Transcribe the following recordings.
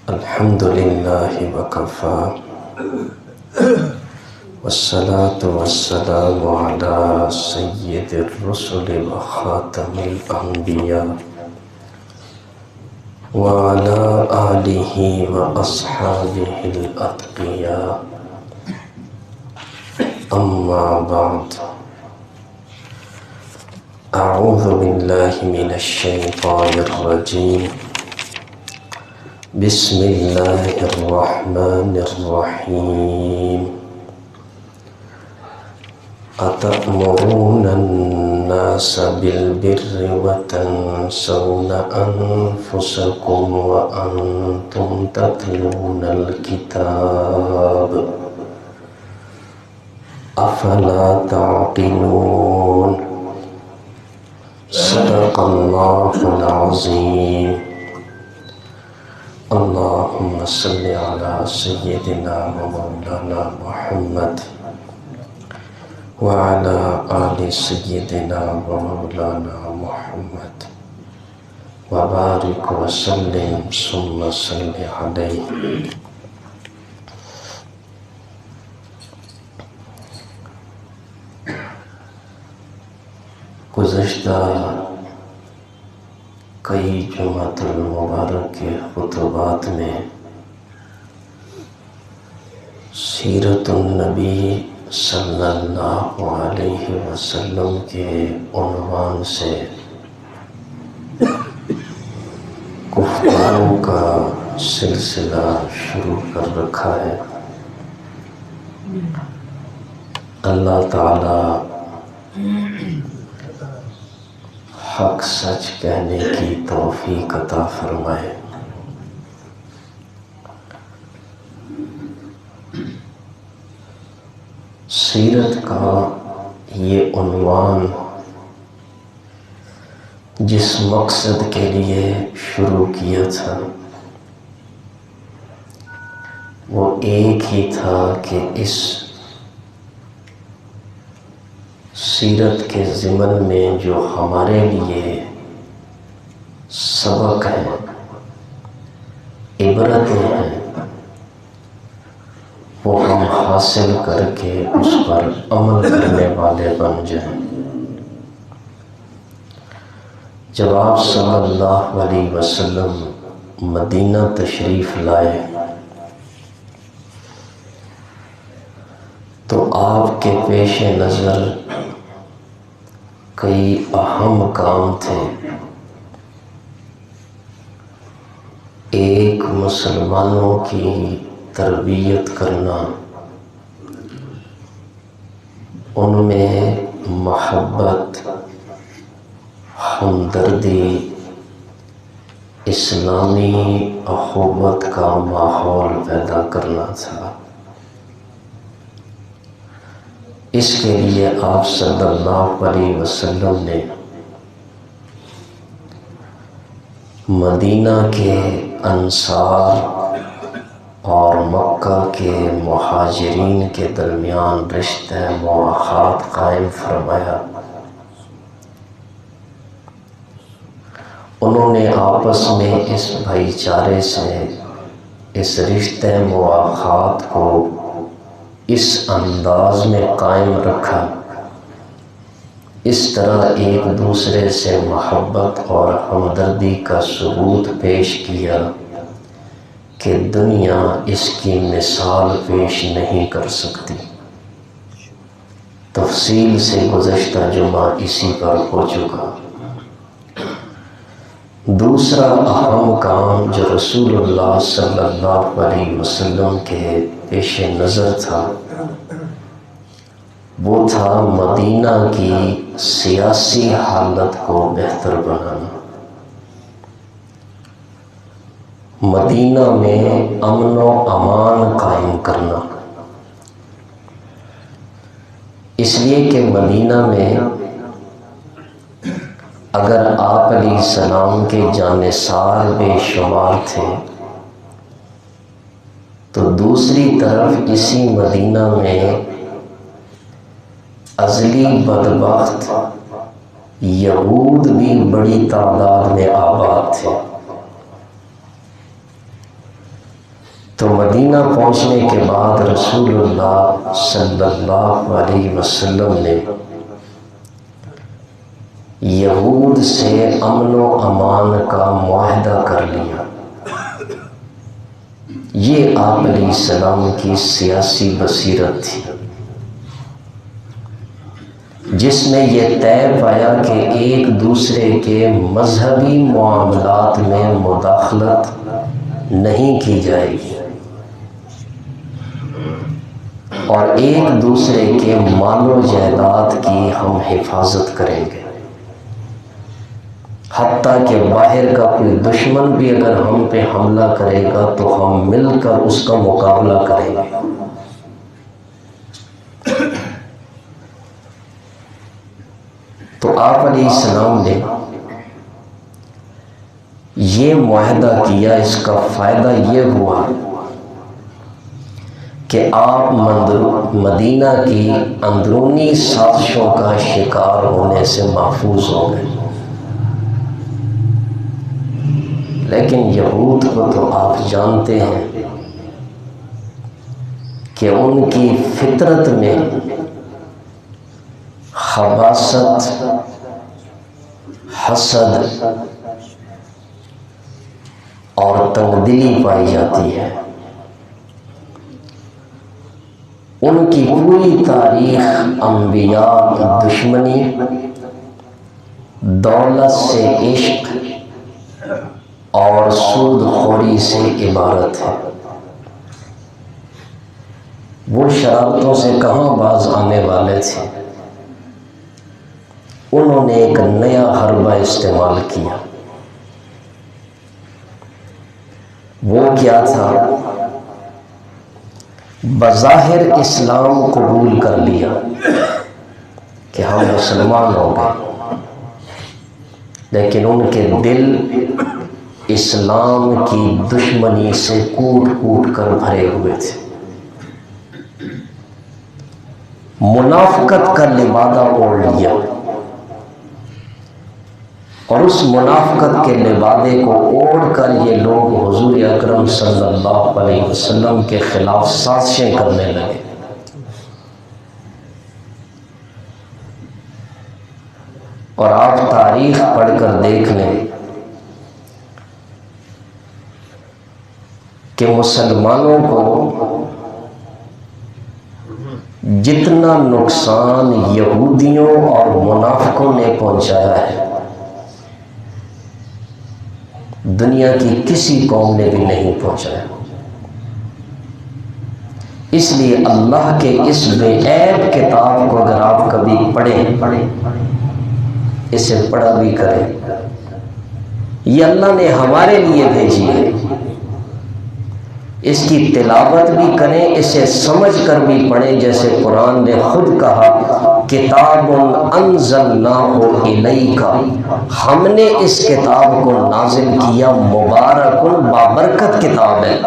الحمد لله وكفى والصلاة والسلام على سيد الرسل وخاتم الأنبياء وعلى آله وأصحابه الأتقياء، أما بعد. أعوذ بالله من الشيطان الرجيم. بسم الله الرحمن الرحيم. أتأمرون الناس بالبر وتنسون أنفسكم وأنتم تتلون الكتاب أفلا تعقلون. صدق الله العظيم. اللهم صل على سيدنا ومولانا محمد وعلى آل سيدنا ومولانا محمد وبارك وسلم ثم صل عليه. گزشتہ کئی جمعۃ المبارک کے خطبات میں سیرت النبی صلی اللہ علیہ وسلم کے عنوان سے گفتگو کا سلسلہ شروع کر رکھا ہے۔ اللہ تعالی حق سچ کہنے کی توفیق عطا فرمائے۔ سیرت کا یہ عنوان جس مقصد کے لیے شروع کیا تھا وہ ایک ہی تھا کہ اس سیرت کے ضمن میں جو ہمارے لیے سبق ہیں، عبرتیں ہیں، وہ ہم حاصل کر کے اس پر عمل کرنے والے بن جائیں۔ جب آپ صلی اللہ علیہ وسلم مدینہ تشریف لائے تو آپ کے پیش نظر کئی اہم کام تھے۔ ایک، مسلمانوں کی تربیت کرنا، ان میں محبت، ہمدردی، اسلامی اخوت کا ماحول پیدا کرنا تھا۔ اس کے لیے آپ صلی اللہ علیہ وسلم نے مدینہ کے انصار اور مکہ کے مہاجرین کے درمیان رشتہ مواخات قائم فرمایا۔ انہوں نے آپس میں اس بھائی چارے سے اس رشتہ مواخات کو اس انداز میں قائم رکھا، اس طرح ایک دوسرے سے محبت اور ہمدردی کا ثبوت پیش کیا کہ دنیا اس کی مثال پیش نہیں کر سکتی۔ تفصیل سے گزشتہ جمعہ اسی پر ہو چکا۔ دوسرا اہم کام جو رسول اللہ صلی اللہ علیہ وسلم کے پیش نظر تھا وہ تھا مدینہ کی سیاسی حالت کو بہتر بنانا، مدینہ میں امن و امان قائم کرنا۔ اس لیے کہ مدینہ میں اگر آپ علیہ السلام کے جانثار بے شمار تھے تو دوسری طرف اسی مدینہ میں ازلی بدبخت یہود بھی بڑی تعداد میں آباد تھے۔ تو مدینہ پہنچنے کے بعد رسول اللہ صلی اللہ علیہ وسلم نے یہود سے امن و امان کا معاہدہ کر لیا۔ یہ آپ علیہ السلام کی سیاسی بصیرت تھی، جس میں یہ طے پایا کہ ایک دوسرے کے مذہبی معاملات میں مداخلت نہیں کی جائے گی اور ایک دوسرے کے مال و جائیداد کی ہم حفاظت کریں گے، حتیٰ کہ باہر کا کوئی دشمن بھی اگر ہم پہ حملہ کرے گا تو ہم مل کر اس کا مقابلہ کریں گے۔ تو آپ علیہ السلام نے یہ معاہدہ کیا۔ اس کا فائدہ یہ ہوا کہ آپ مدینہ کی اندرونی سازشوں کا شکار ہونے سے محفوظ ہو گئے۔ لیکن یہود کو تو آپ جانتے ہیں کہ ان کی فطرت میں خباثت، حسد اور تنگدلی پائی جاتی ہے۔ ان کی پوری تاریخ انبیاء دشمنی، دولت سے عشق اور سود خوری سے عبارت ہے۔ وہ شرارتوں سے کہاں باز آنے والے تھے؟ انہوں نے ایک نیا حربہ استعمال کیا۔ وہ کیا تھا؟ بظاہر اسلام قبول کر لیا کہ ہم مسلمان ہو گئے، لیکن ان کے دل اسلام کی دشمنی سے کوٹ کوٹ کر بھرے ہوئے تھے۔ منافقت کا لبادہ اوڑھ لیا اور اس منافقت کے لبادے کو اوڑھ کر یہ لوگ حضور اکرم صلی اللہ علیہ وسلم کے خلاف سازشیں کرنے لگے۔ اور آپ تاریخ پڑھ کر دیکھ لیں کہ مسلمانوں کو جتنا نقصان یہودیوں اور منافقوں نے پہنچایا ہے، دنیا کی کسی قوم نے بھی نہیں پہنچایا۔ اس لیے اللہ کے اس بے عیب کتاب کو اگر آپ کبھی پڑھیں، اسے پڑھا بھی کریں، یہ اللہ نے ہمارے لیے بھیجی ہے، اس کی تلاوت بھی کریں، اسے سمجھ کر بھی پڑھیں۔ جیسے قرآن نے خود کہا کتاب انزلناہ الیک، ہم نے اس کتاب کو نازل کیا، مبارک بابرکت کتاب ہے۔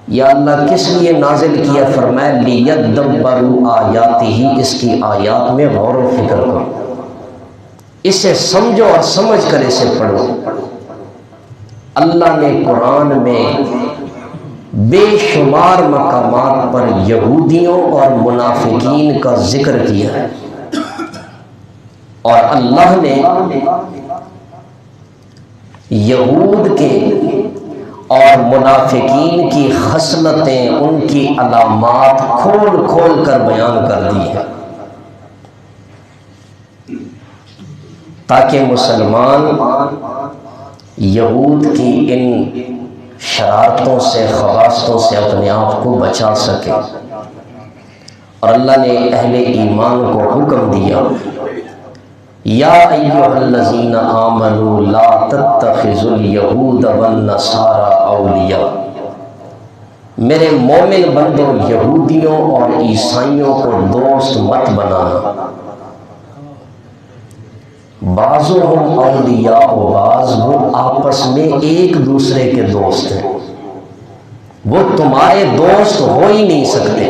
یا اللہ کس لیے نازل کیا؟ فرمایا لیدبروا آیاتہ، اس کی آیات میں غور و فکر کرو، اسے سمجھو اور سمجھ کر اسے پڑھو۔ اللہ نے قرآن میں بے شمار مقامات پر یہودیوں اور منافقین کا ذکر کیا ہے، اور اللہ نے یہود کے اور منافقین کی خصلتیں، ان کی علامات کھول کھول کر بیان کر دی ہے، تاکہ مسلمان یہود کی ان شرارتوں سے، خباثتوں سے اپنے آپ کو بچا سکے۔ اور اللہ نے اہل ایمان کو حکم دیا یا ایھا الذین آمنوا لا تتخذوا اليہود والنصارى اولیاء، میرے مومن بندوں یہودیوں اور عیسائیوں کو دوست مت بنانا۔ بعضهم اولیاء و بعض، وہ آپس میں ایک دوسرے کے دوست ہیں، وہ تمہارے دوست ہو ہی نہیں سکتے۔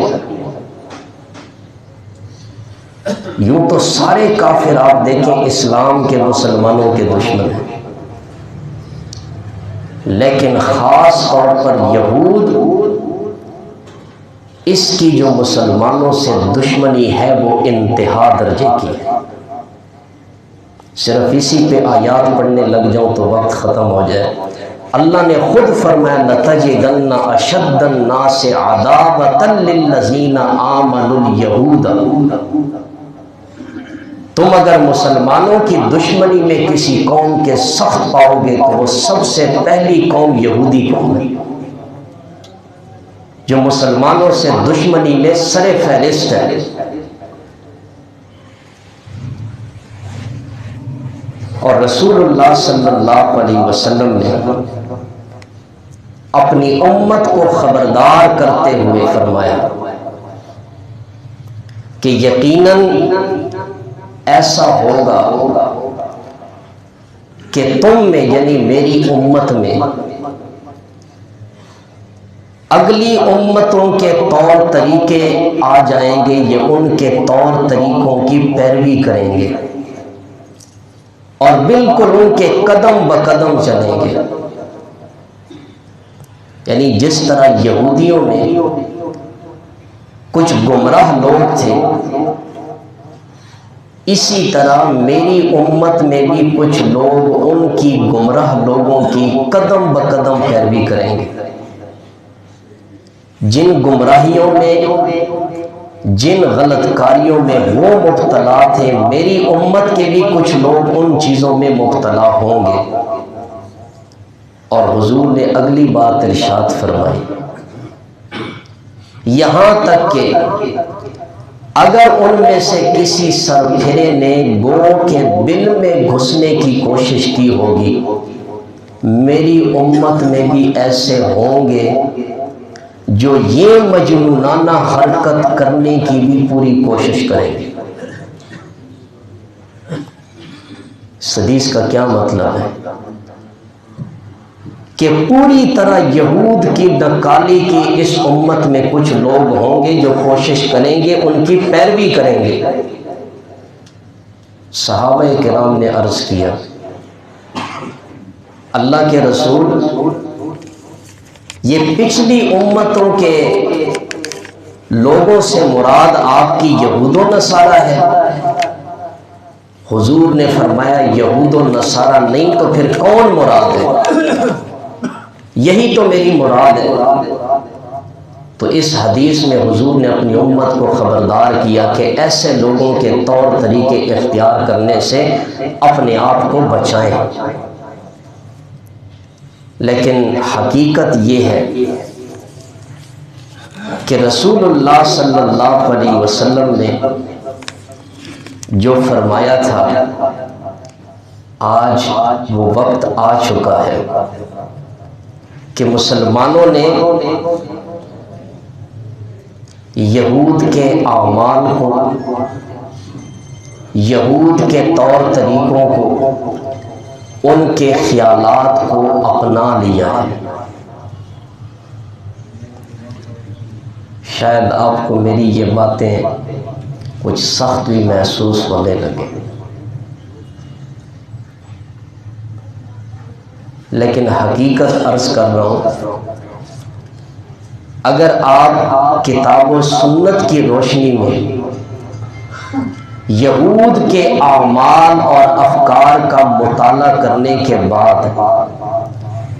یوں تو سارے کافر آپ دیکھیں اسلام کے، مسلمانوں کے دشمن ہیں، لیکن خاص طور پر یہود، اس کی جو مسلمانوں سے دشمنی ہے وہ انتہا درجے کی ہے۔ صرف اسی پہ آیات پڑھنے لگ جاؤں تو وقت ختم ہو جائے۔ اللہ نے خود فرمایا لَتَجِدَنَّ أَشَدَّ النَّاسِ عَدَاوَةً لِلَّذِينَ آمَنُوا الْيَهُودَ۔ تم اگر مسلمانوں کی دشمنی میں کسی قوم کے سخت پاؤ گے تو وہ سب سے پہلی قوم یہودی قوم ہے، جو مسلمانوں سے دشمنی میں سر فہرست ہے۔ اور رسول اللہ صلی اللہ علیہ وسلم نے اپنی امت کو خبردار کرتے ہوئے فرمایا کہ یقیناً ایسا ہوگا کہ تم میں یعنی میری امت میں اگلی امتوں کے طور طریقے آ جائیں گے، یہ ان کے طور طریقوں کی پیروی کریں گے اور بالکل ان کے قدم بقدم چلیں گے۔ یعنی جس طرح یہودیوں میں کچھ گمراہ لوگ تھے، اسی طرح میری امت میں بھی کچھ لوگ ان کی گمراہ لوگوں کی قدم بقدم پیروی کریں گے۔ جن گمراہیوں میں، جن غلط کاریوں میں وہ مبتلا تھے، میری امت کے بھی کچھ لوگ ان چیزوں میں مبتلا ہوں گے۔ اور حضور نے اگلی بات ارشاد فرمائی، یہاں تک کہ اگر ان میں سے کسی سرپھرے نے گو کے دل میں گھسنے کی کوشش کی ہوگی، میری امت میں بھی ایسے ہوں گے جو یہ مجنونانہ حرکت کرنے کی بھی پوری کوشش کریں گے۔ اس حدیث کا کیا مطلب ہے کہ پوری طرح یہود کی نکالی کی اس امت میں کچھ لوگ ہوں گے جو کوشش کریں گے، ان کی پیروی کریں گے۔ صحابہ کرام نے عرض کیا، اللہ کے رسول، یہ پچھلی امتوں کے لوگوں سے مراد آپ کی یہود و نصارہ ہے؟ حضور نے فرمایا یہود و نصارہ نہیں تو پھر کون مراد ہے؟ یہی تو میری مراد ہے۔ تو اس حدیث میں حضور نے اپنی امت کو خبردار کیا کہ ایسے لوگوں کے طور طریقے اختیار کرنے سے اپنے آپ کو بچائیں۔ لیکن حقیقت یہ ہے کہ رسول اللہ صلی اللہ علیہ وسلم نے جو فرمایا تھا، آج وہ وقت آ چکا ہے کہ مسلمانوں نے یہود کے اعمال کو، یہود کے طور طریقوں کو، ان کے خیالات کو اپنا لیا ہے۔ شاید آپ کو میری یہ باتیں کچھ سخت بھی محسوس ہونے لگے، لیکن حقیقت عرض کر رہا ہوں، اگر آپ کتاب و سنت کی روشنی میں یہود کے اعمال اور افکار کا مطالعہ کرنے کے بعد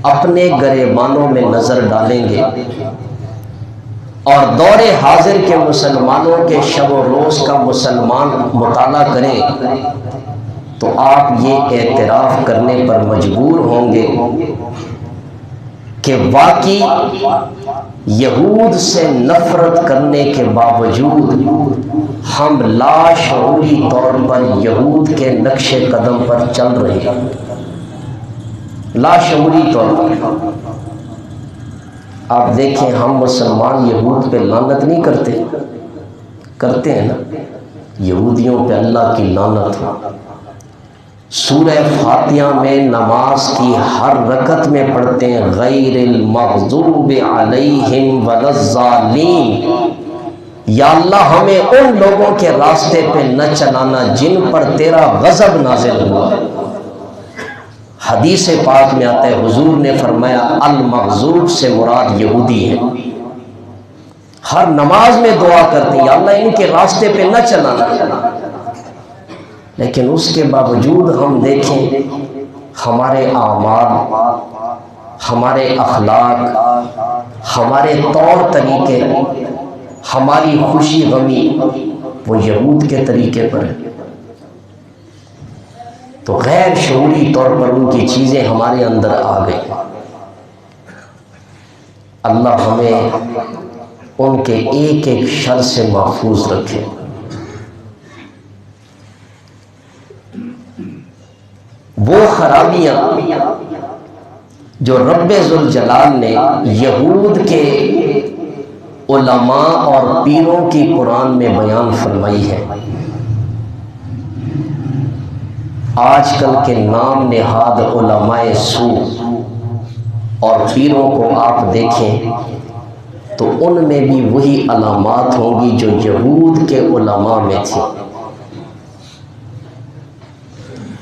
اپنے گریبانوں میں نظر ڈالیں گے اور دور حاضر کے مسلمانوں کے شب و روز کا مسلمان مطالعہ کریں تو آپ یہ اعتراف کرنے پر مجبور ہوں گے کہ واقعی یہود سے نفرت کرنے کے باوجود ہم لاشعوری طور پر یہود کے نقش قدم پر چل رہے ہیں، لاشعوری طور پر۔ آپ دیکھیں، ہم مسلمان یہود پہ لعنت نہیں کرتے ہیں نا، یہودیوں پہ اللہ کی لعنت ہو۔ سورہ فاتحہ میں نماز کی ہر رکعت میں پڑھتے ہیں غیر المغضوب علیہم ولا الضالین، یا اللہ ہمیں ان لوگوں کے راستے پہ نہ چلانا جن پر تیرا غضب نازل ہوا۔ حدیث پاک میں آتا ہے حضور نے فرمایا المغضوب سے مراد یہودی ہے. ہر نماز میں دعا کرتے ہیں یا اللہ ان کے راستے پہ نہ چلانا، لیکن اس کے باوجود ہم دیکھیں ہمارے اعمال، ہمارے اخلاق، ہمارے طور طریقے، ہماری خوشی غمی وہ یہود کے طریقے پر ہے. تو غیر شعوری طور پر ان کی چیزیں ہمارے اندر آ گئی. اللہ ہمیں ان کے ایک ایک شر سے محفوظ رکھے. وہ خرابیاں جو رب ذوالجلال نے یہود کے علماء اور پیروں کی قرآن میں بیان فرمائی ہے، آج کل کے نام نہاد علماء سوء اور پیروں کو آپ دیکھیں تو ان میں بھی وہی علامات ہوں گی جو یہود کے علماء میں تھی.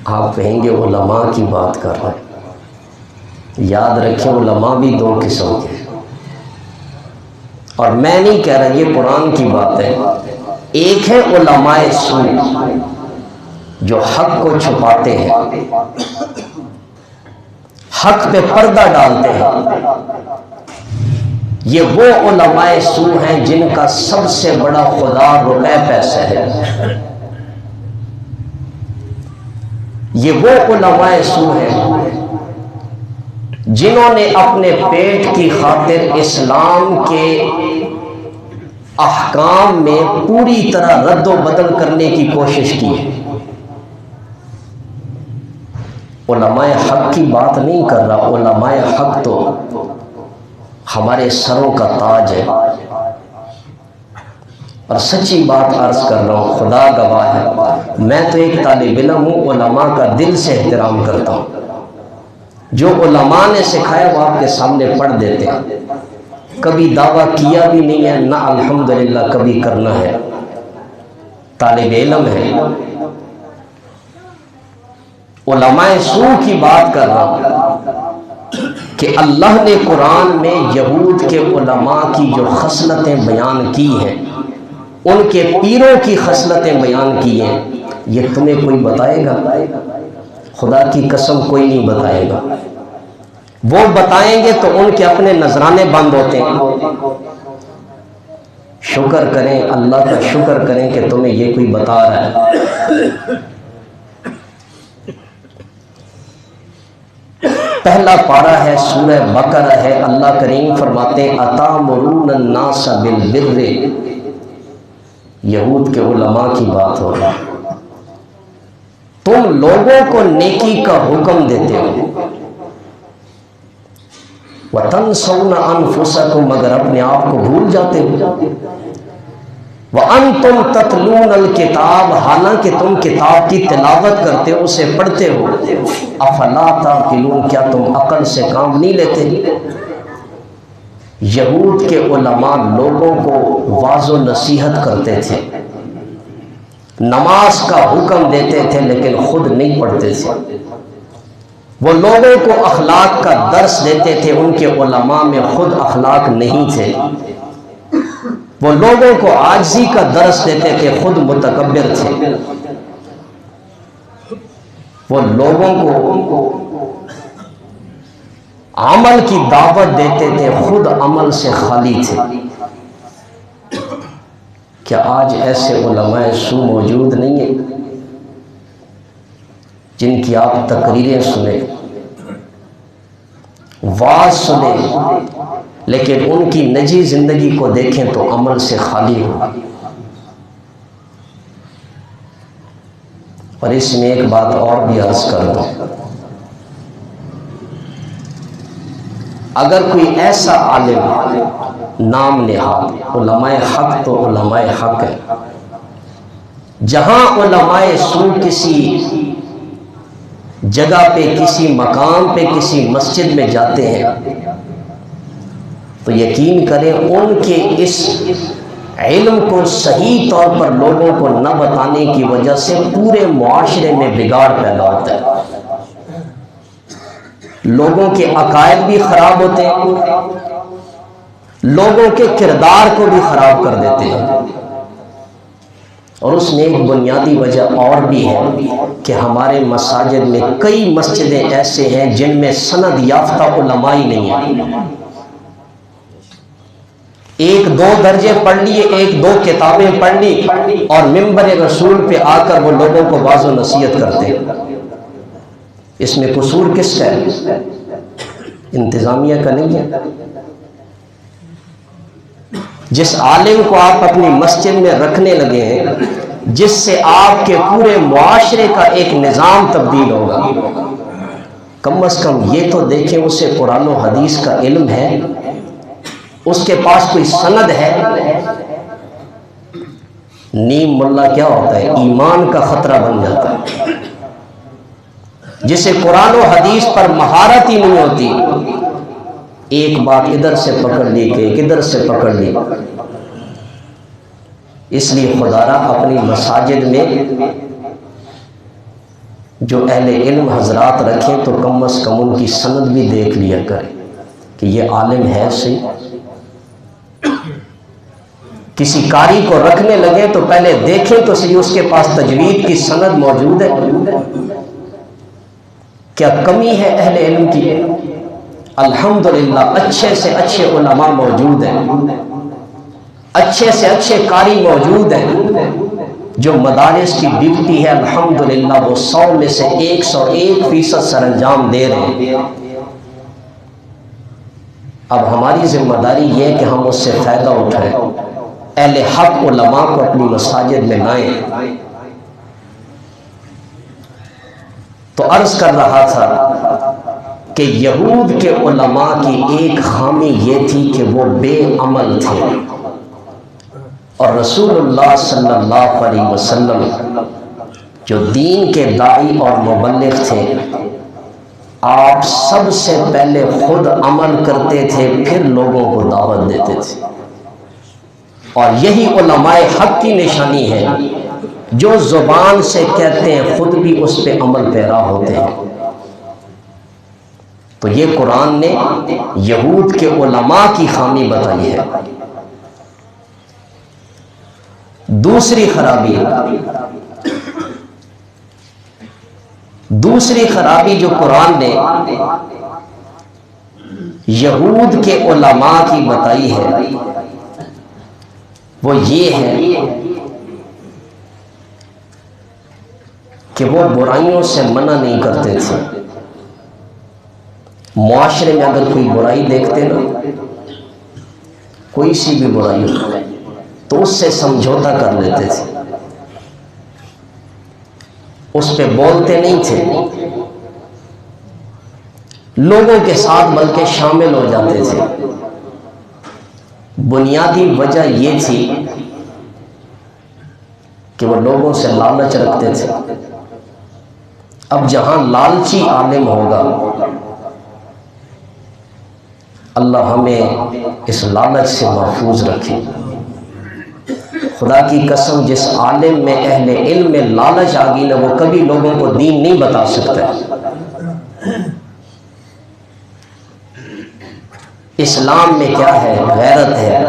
آپ کہیں گے علماء کی بات کر رہے ہیں، یاد رکھیں علماء بھی دو قسم کے، اور میں نہیں کہہ رہا، یہ قرآن کی بات ہے. ایک ہے علماء سوء جو حق کو چھپاتے ہیں، حق پہ پردہ ڈالتے ہیں. یہ وہ علماء سوء ہیں جن کا سب سے بڑا خدا روپے پیسہ ہے. یہ وہ علماء سوء ہیں جنہوں نے اپنے پیٹ کی خاطر اسلام کے احکام میں پوری طرح رد و بدل کرنے کی کوشش کی ہے. علماء حق کی بات نہیں کر رہا، علماء حق تو ہمارے سروں کا تاج ہے. اور سچی بات عرض کر رہا ہوں، خدا گواہ ہے، میں تو ایک طالب علم ہوں، علماء کا دل سے احترام کرتا ہوں. جو علماء نے سکھایا وہ آپ کے سامنے پڑھ دیتے ہیں. کبھی دعویٰ کیا بھی نہیں ہے، نہ الحمدللہ کبھی کرنا ہے. طالب علم ہے. علماء سوء کی بات کر رہا ہوں کہ اللہ نے قرآن میں یہود کے علماء کی جو خصلتیں بیان کی ہیں، ان کے پیروں کی خصلتیں بیان کی ہیں، یہ تمہیں کوئی بتائے گا؟ خدا کی قسم کوئی نہیں بتائے گا. وہ بتائیں گے تو ان کے اپنے نذرانے بند ہوتے ہیں. شکر کریں، اللہ کا شکر کریں کہ تمہیں یہ کوئی بتا رہا ہے. پہلا پارہ ہے، سورہ بقرہ ہے. اللہ کریم فرماتے ہیں اتامرون الناس بالبر. یہود کے علماء کی بات ہو رہی ہے. تم لوگوں کو نیکی کا حکم دیتے ہو، وَتَنْسَوْنَ أَنفُسَكُمْ، مگر اپنے آپ کو بھول جاتے ہو. وَأَنْتُمْ تَتْلُونَ الْكِتَابَ، حالانکہ تم کتاب کی تلاوت کرتے ہو، اسے پڑھتے ہو. أَفَلَا تَعْقِلُونَ، کیا تم عقل سے کام نہیں لیتے؟ یہود کے علماء لوگوں کو واعظ و نصیحت کرتے تھے، نماز کا حکم دیتے تھے لیکن خود نہیں پڑھتے تھے. وہ لوگوں کو اخلاق کا درس دیتے تھے، ان کے علماء میں خود اخلاق نہیں تھے. وہ لوگوں کو عاجزی کا درس دیتے تھے، خود متکبر تھے. وہ لوگوں کو عمل کی دعوت دیتے تھے، خود عمل سے خالی تھے. کیا آج ایسے علماء سوء موجود نہیں ہیں جن کی آپ تقریریں سنیں، واعظ سنیں، لیکن ان کی نجی زندگی کو دیکھیں تو عمل سے خالی ہو؟ اور اس میں ایک بات اور بھی عرض کر دوں، اگر کوئی ایسا عالم نام نہاد، علماء حق تو علماء حق ہے، جہاں علماء سوء کسی جگہ پہ، کسی مقام پہ، کسی مسجد میں جاتے ہیں تو یقین کریں ان کے اس علم کو صحیح طور پر لوگوں کو نہ بتانے کی وجہ سے پورے معاشرے میں بگاڑ پیدا ہوتا ہے. لوگوں کے عقائد بھی خراب ہوتے ہیں، لوگوں کے کردار کو بھی خراب کر دیتے ہیں۔ اور اس میں ایک بنیادی وجہ اور بھی ہے کہ ہمارے مساجد میں کئی مسجدیں ایسے ہیں جن میں سند یافتہ علماء ہی نہیں ہیں۔ ایک دو درجے پڑھ لیے، ایک دو کتابیں پڑھ لی اور منبر رسول پہ آ کر وہ لوگوں کو واعظ و نصیحت کرتے ہیں۔ اس میں قصور کس کا ہے؟ انتظامیہ کا نہیں ہے۔ جس عالم کو آپ اپنی مسجد میں رکھنے لگے ہیں، جس سے آپ کے پورے معاشرے کا ایک نظام تبدیل ہوگا، کم از کم یہ تو دیکھیں اسے قرآن و حدیث کا علم ہے، اس کے پاس کوئی سند ہے۔ نیم ملا کیا ہوتا ہے؟ ایمان کا خطرہ بن جاتا ہے۔ جسے قرآن و حدیث پر مہارت ہی نہیں ہوتی، ایک بات ادھر سے پکڑ لی کہ ادھر سے پکڑ لی۔ اس لیے خدا را اپنی مساجد میں جو اہل علم حضرات رکھیں تو کم از کم ان کی سند بھی دیکھ لیا کریں کہ یہ عالم ہے صحیح۔ کسی قاری کو رکھنے لگے تو پہلے دیکھیں تو صحیح اس کے پاس تجوید کی سند موجود ہے، کیا کمی ہے اہل علم کی؟ الحمدللہ اچھے سے اچھے علماء موجود ہیں، اچھے سے اچھے قاری موجود ہیں۔ جو مدارس کی ڈیوٹی ہے الحمدللہ وہ 100 میں سے 101% سر انجام دے رہے ہیں۔ اب ہماری ذمہ داری یہ ہے کہ ہم اس سے فائدہ اٹھائیں، اہل حق علماء کو اپنی مساجد میں لائیں۔ تو عرض کر رہا تھا کہ یہود کے علماء کی ایک خامی یہ تھی کہ وہ بے عمل تھے، اور رسول اللہ صلی اللہ علیہ وسلم جو دین کے داعی اور مبلغ تھے، آپ سب سے پہلے خود عمل کرتے تھے، پھر لوگوں کو دعوت دیتے تھے۔ اور یہی علماء حق کی نشانی ہے، جو زبان سے کہتے ہیں خود بھی اس پہ عمل پیرا ہوتے ہیں۔ تو یہ قرآن نے یہود کے علماء کی خامی بتائی ہے۔ دوسری خرابی جو قرآن نے یہود کے علماء کی بتائی ہے وہ یہ ہے کہ وہ برائیوں سے منع نہیں کرتے تھے۔ معاشرے میں اگر کوئی برائی دیکھتے نا، کوئی سی بھی برائی ہو تو اس سے سمجھوتا کر لیتے تھے، اس پہ بولتے نہیں تھے، لوگوں کے ساتھ بلکہ شامل ہو جاتے تھے۔ بنیادی وجہ یہ تھی کہ وہ لوگوں سے لالچ رکھتے تھے۔ اب جہاں لالچی عالم ہوگا، اللہ ہمیں اس لالچ سے محفوظ رکھے۔ خدا کی قسم جس عالم میں اہل علم میں لالچ آ گئی نا، وہ کبھی لوگوں کو دین نہیں بتا سکتا۔ اسلام میں کیا ہے؟ غیرت ہے،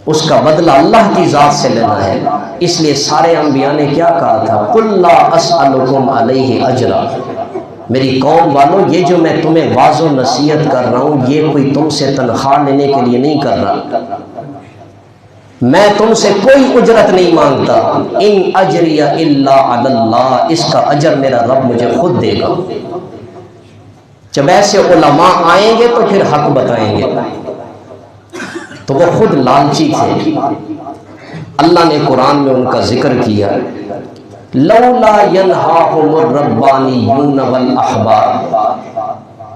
اس کا بدلہ اللہ کی ذات سے لینا ہے۔ اس لیے سارے انبیاء نے کیا کہا تھا؟ قُلْ لَا أَسْأَلُكُمْ عَلَيْهِ أَجْرًا، میری قوم والوں یہ جو میں تمہیں واعظ و نصیحت کر رہا ہوں یہ کوئی تم سے تنخواہ لینے کے لیے نہیں کر رہا، میں تم سے کوئی اجرت نہیں مانگتا۔ ان اجری الا علی اللہ، اس کا اجر میرا رب مجھے خود دے گا۔ جب ایسے علماء آئیں گے تو پھر حق بتائیں گے۔ تو وہ خود لالچی تھے، اللہ نے قرآن میں ان کا ذکر کیا، لولا ينهاهم الربانيون والاحبار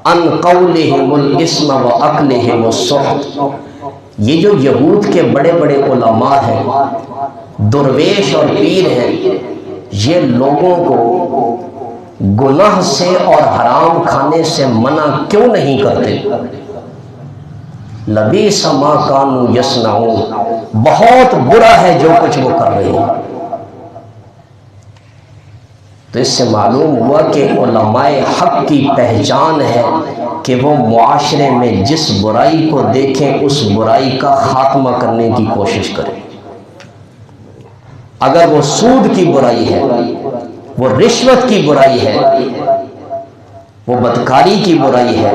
عن قولهم الاسم واكلهم السحت۔ یہ جو یہود کے بڑے بڑے علماء ہیں، درویش اور پیر ہیں، یہ لوگوں کو گناہ سے اور حرام کھانے سے منع کیوں نہیں کرتے؟ لبیس ما کانوا یصنعون، بہت برا ہے جو کچھ وہ کر رہے ہیں۔ تو اس سے معلوم ہوا کہ علماء حق کی پہچان ہے کہ وہ معاشرے میں جس برائی کو دیکھیں اس برائی کا خاتمہ کرنے کی کوشش کریں۔ اگر وہ سود کی برائی ہے، وہ رشوت کی برائی ہے، وہ بدکاری کی برائی ہے،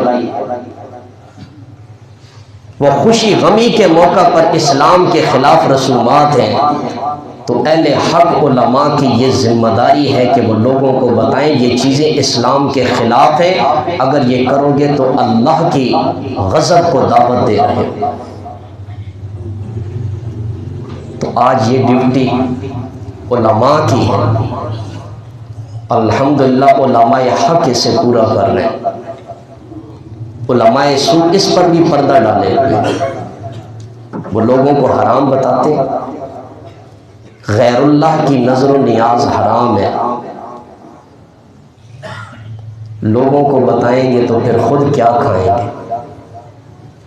وہ خوشی غمی کے موقع پر اسلام کے خلاف رسومات ہیں، تو اہل حق علماء کی یہ ذمہ داری ہے کہ وہ لوگوں کو بتائیں یہ چیزیں اسلام کے خلاف ہیں، اگر یہ کرو گے تو اللہ کی غضب کو دعوت دے رہے ہو۔ تو آج یہ ڈیوٹی علماء کی ہے، الحمدللہ علماء حق اسے پورا کر رہے ہیں۔ علماء سو اس پر بھی پردہ ڈالے ہوئے، وہ لوگوں کو حرام بتاتے، غیر اللہ کی نظر و نیاز حرام ہے، لوگوں کو بتائیں گے تو پھر خود کیا کھائیں گے؟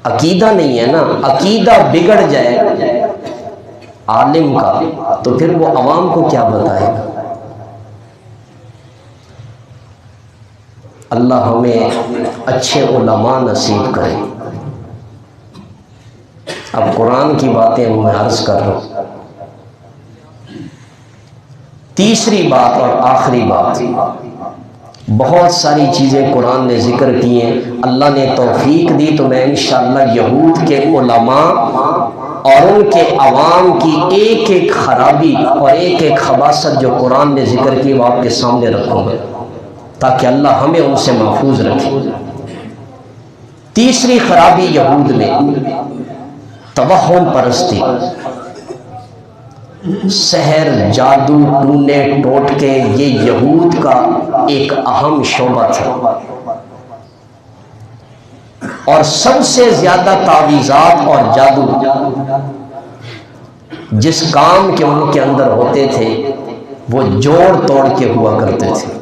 عقیدہ نہیں ہے نا، عقیدہ بگڑ جائے عالم کا تو پھر وہ عوام کو کیا بتائے گا؟ اللہ ہمیں اچھے علماء نصیب کرے۔ اب قرآن کی باتیں میں عرض کر رہا ہوں۔ تیسری بات اور آخری بات، بہت ساری چیزیں قرآن نے ذکر کی ہیں، اللہ نے توفیق دی تو میں انشاءاللہ یہود کے علماء اور ان کے عوام کی ایک ایک خرابی اور ایک ایک خباثت جو قرآن نے ذکر کی وہ آپ کے سامنے رکھوں گا تاکہ اللہ ہمیں ان سے محفوظ رکھے۔ تیسری خرابی یہود میں توہم پرستی، سحر، جادو، ٹونے ٹوٹکے، یہ یہود کا ایک اہم شعبہ تھا، اور سب سے زیادہ تعویذات اور جادو جس کام کے ان کے اندر ہوتے تھے وہ جوڑ توڑ کے ہوا کرتے تھے۔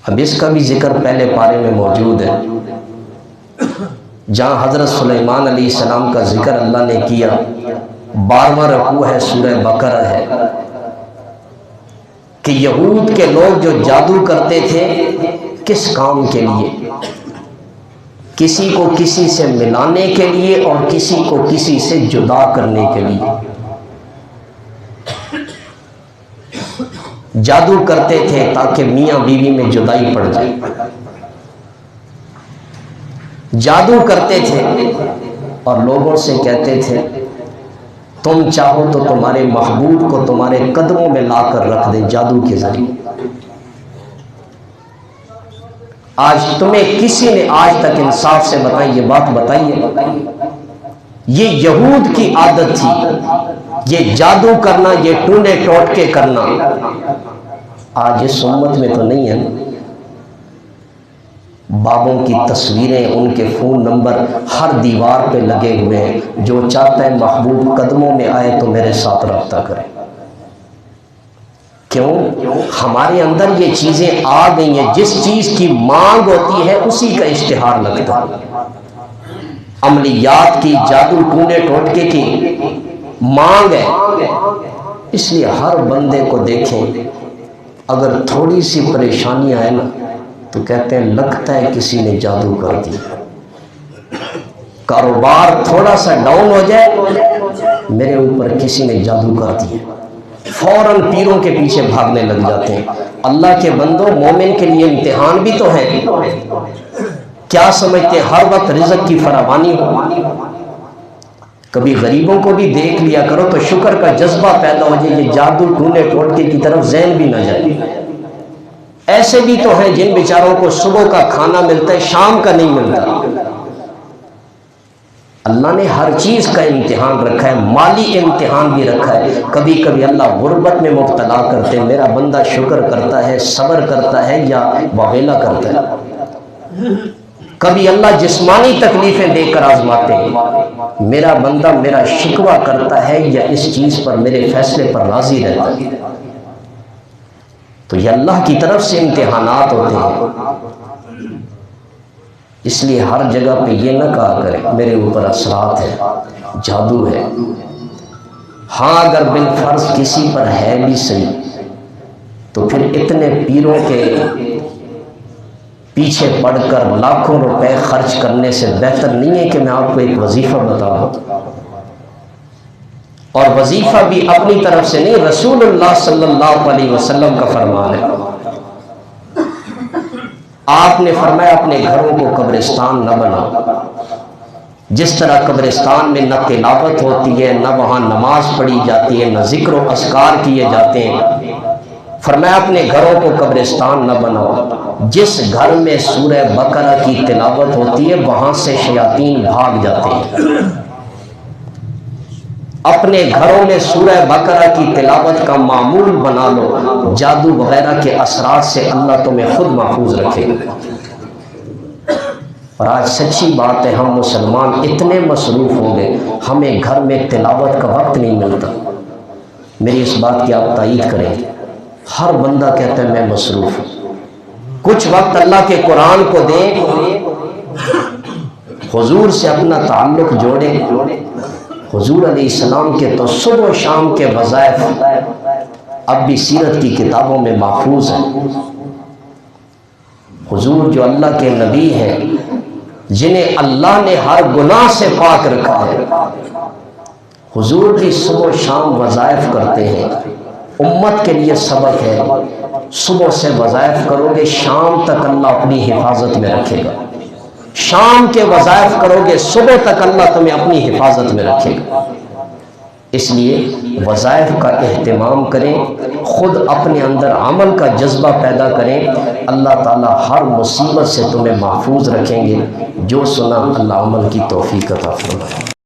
اب اس کا بھی ذکر پہلے پارے میں موجود ہے، جہاں حضرت سلیمان علیہ السلام کا ذکر اللہ نے کیا، 12واں رکوع ہے، سورہ بقرہ ہے، کہ یہود کے لوگ جو جادو کرتے تھے کس کام کے لیے؟ کسی کو کسی سے ملانے کے لیے اور کسی کو کسی سے جدا کرنے کے لیے جادو کرتے تھے تاکہ میاں بیوی میں جدائی پڑ جائے۔ جادو کرتے تھے اور لوگوں سے کہتے تھے تم چاہو تو تمہارے محبوب کو تمہارے قدموں میں لا کر رکھ دیں جادو کے ذریعے۔ آج تمہیں کسی نے آج تک انصاف سے بتائیں، یہ بات بتائیے، یہ یہود کی عادت تھی، یہ جادو کرنا، یہ ٹونے ٹوٹکے کرنا۔ آج اس امت میں تو نہیں ہے۔ بابوں کی تصویریں، ان کے فون نمبر ہر دیوار پہ لگے ہوئے ہیں، جو چاہتا ہے محبوب قدموں میں آئے تو میرے ساتھ رابطہ کرے۔ کیوں؟ ہمارے اندر یہ چیزیں آ گئی ہیں، جس چیز کی مانگ ہوتی ہے اسی کا اشتہار لگتا ہے۔ عملیات کی، جادو ٹونے ٹوٹکے کی مانگ ہے، اس لیے ہر بندے کو دیکھیں اگر تھوڑی سی پریشانی آئے نا تو کہتے ہیں لگتا ہے کسی نے جادو کر دیا۔ کاروبار تھوڑا سا ڈاؤن ہو جائے، میرے اوپر کسی نے جادو کر دیا، فوراً پیروں کے پیچھے بھاگنے لگ جاتے ہیں۔ اللہ کے بندوں، مومن کے لیے امتحان بھی تو ہے، کیا سمجھتے ہیں ہر وقت رزق کی فراوانی ہو؟ کبھی غریبوں کو بھی دیکھ لیا کرو تو شکر کا جذبہ پیدا ہو جائے، یہ جادو ٹونے ٹوٹکے کی طرف ذہن بھی نہ جائے۔ ایسے بھی تو ہیں جن بیچاروں کو صبح کا کھانا ملتا ہے، شام کا نہیں ملتا۔ اللہ نے ہر چیز کا امتحان رکھا ہے، مالی امتحان بھی رکھا ہے۔ کبھی کبھی اللہ غربت میں مبتلا کرتے، میرا بندہ شکر کرتا ہے، صبر کرتا ہے یا واویلا کرتا ہے۔ کبھی اللہ جسمانی تکلیفیں دے کر آزماتے ہیں، میرا بندہ میرا شکوہ کرتا ہے یا اس چیز پر میرے فیصلے پر راضی رہتا ہے۔ تو یہ اللہ کی طرف سے امتحانات ہوتے ہیں، اس لیے ہر جگہ پہ یہ نہ کہا کرے میرے اوپر اثرات ہے، جادو ہے۔ ہاں اگر بالفرض کسی پر ہے بھی صحیح، تو پھر اتنے پیروں کے پیچھے پڑھ کر لاکھوں روپے خرچ کرنے سے بہتر نہیں ہے کہ میں آپ کو ایک وظیفہ بتا دوں، اور وظیفہ بھی اپنی طرف سے نہیں، رسول اللہ صلی اللہ علیہ وسلم کا فرمان ہے۔ آپ نے فرمایا اپنے گھروں کو قبرستان نہ بناؤ، جس طرح قبرستان میں نہ تلاوت ہوتی ہے، نہ وہاں نماز پڑھی جاتی ہے، نہ ذکر و اذکار کیے جاتے ہیں، فرمایا اپنے گھروں کو قبرستان نہ بناؤ۔ جس گھر میں سورہ بقرہ کی تلاوت ہوتی ہے وہاں سے شیاطین بھاگ جاتے ہیں۔ اپنے گھروں میں سورہ بقرہ کی تلاوت کا معمول بنا لو، جادو وغیرہ کے اثرات سے اللہ تمہیں خود محفوظ رکھے گا۔ اور آج سچی بات ہے، ہم مسلمان اتنے مصروف ہو گئے، ہمیں گھر میں تلاوت کا وقت نہیں ملتا۔ میری اس بات کی آپ تائید کریں، ہر بندہ کہتا ہے میں مصروف ہوں۔ کچھ وقت اللہ کے قرآن کو دیں، حضور سے اپنا تعلق جوڑیں۔ حضور علیہ السلام کے تو صبح و شام کے وظائف اب بھی سیرت کی کتابوں میں محفوظ ہیں۔ حضور جو اللہ کے نبی ہیں، جنہیں اللہ نے ہر گناہ سے پاک رکھا ہے، حضور بھی صبح و شام وظائف کرتے ہیں۔ امت کے لیے سبق ہے، صبح سے وظائف کرو گے شام تک اللہ اپنی حفاظت میں رکھے گا، شام کے وظائف کرو گے صبح تک اللہ تمہیں اپنی حفاظت میں رکھے گا۔ اس لیے وظائف کا اہتمام کریں، خود اپنے اندر عمل کا جذبہ پیدا کریں، اللہ تعالیٰ ہر مصیبت سے تمہیں محفوظ رکھیں گے۔ جو سنا اللہ عمل کی توفیق عطا فرمائے۔